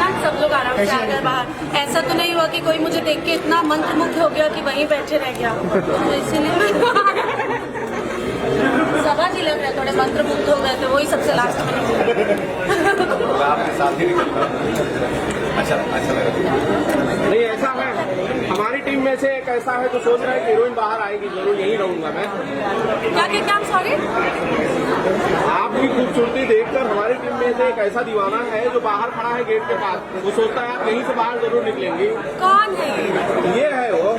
इंसान सब लोग आराम से आ गए बाहर। ऐसा तो नहीं हुआ कि कोई मुझे देख के इतना मंत्रमुग्ध हो गया कि वहीं बैठे रह गया, तो इसीलिए सभा जी लग रहे थोड़े मंत्रमुग्ध हो गए थे, वही सबसे लास्ट में आपके साथ ही अच्छा लगा। नहीं ऐसा है, हमारी टीम में से एक ऐसा है जो सोच रहा है कि हीरोइन बाहर आएगी, जरूर यहीं रहूंगा मैं। क्या सॉरी, आपकी खूबसूरती देखकर हमारी टीम में से एक ऐसा दीवाना है जो बाहर खड़ा है गेट के पास, वो सोचता है आप यहीं से बाहर जरूर निकलेंगी। कौन है ये है वो,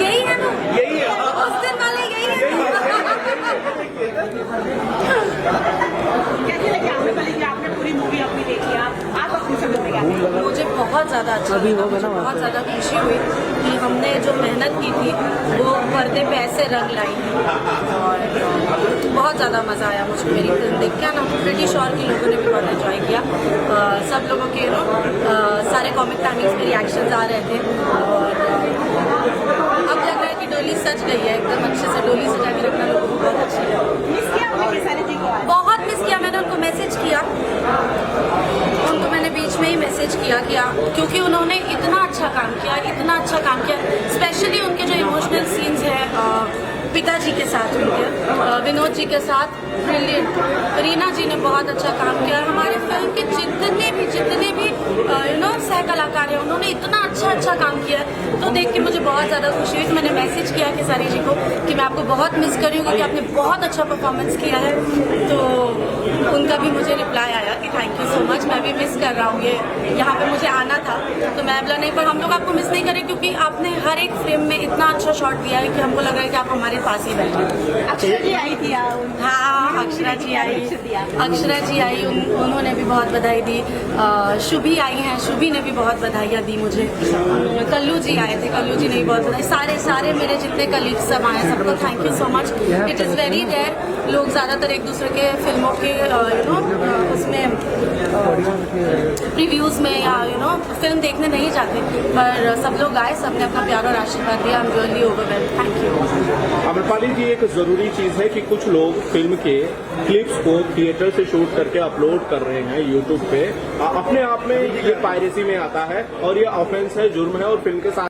यही है ना, यही है उस दिन वाले यही है। कैसे लगे आपने पहले कि आपने पूरी मूवी अपनी देखी, आप अपनी समझ में क्या? मुझे बहुत ज़्यादा अच्छा लगा, मुझे बहुत ज़्यादा खुशी हुई कि हमने जो मेहनत की थी वो पर्दे पे ऐसे रंग लाई और बहुत ज़्यादा मज़ा आया मुझे मेरी फिल्म देख के ना। प्रीटी श्योर कि लोगों ने भी बहुत एंजॉय किया। सब लोगों के सारे कॉमिक टाइमिंग्स में रिएक्शंस आ रहे थे और अब लग रहा है कि डोली सज गई है एकदम अच्छे से। डोली सजा के रखना लोगों को बहुत अच्छी लगी। मिस किया आपने खेसारी जी को? बहुत मिस किया, मैंने उनको मैसेज किया, उनको मैंने बीच में ही मैसेज किया क्योंकि उन्होंने इतना अच्छा काम किया, स्पेशली उनके जो इमोशनल सीन्स हैं पिताजी के साथ, उनके विनोद जी के साथ ब्रिलियंट। रीना जी ने बहुत अच्छा काम किया। हमारे फिल्म के जितने भी सह कलाकार हैं उन्होंने इतना अच्छा काम किया, तो देख के मुझे बहुत ज़्यादा खुशी हुई। तो मैंने मैसेज किया खेसारी जी को कि मैं आपको बहुत मिस कर रही हूँ क्योंकि आपने बहुत अच्छा परफॉर्मेंस किया है। तो उनका भी मुझे रिप्लाई आया कि थैंक यू सो मच, मैं भी मिस कर रहा हूँ, ये यहाँ पे मुझे आना था। तो मैं बोला नहीं, पर हम लोग आपको मिस नहीं करें क्योंकि आपने हर एक फ्रेम में इतना अच्छा शॉट दिया है कि हमको लग रहा है कि आप हमारे पास ही बैठे। अक्षरा जी आई थी? हाँ, अक्षरा जी आई, उन्होंने भी बहुत बधाई दी। शुभी आई हैं, शुभी ने भी बहुत बधाइयाँ दी मुझे। कल्लू जी आए थे, कल्लू जी ने भी बहुत बधाई। सारे मेरे जितने कलीग्स सब आए, सबको thank you so much. It is very rare, लोग ज़्यादातर एक दूसरे के फिल्मों के उसमें प्रीव्यूज़ में या फिल्म देखने नहीं जाते, पर सब लोग आए, सबने अपना प्यार और आशीर्वाद दिया। I am really overwhelmed, thank you. Amrapali ji, एक जरूरी चीज है कि कुछ लोग फिल्म के क्लिप्स को थिएटर से शूट करके अपलोड कर रहे हैं यूट्यूब पे। अपने आप में ये पायरेसी में आता है और ये ऑफेंस है, जुर्म है और फिल्म के साथ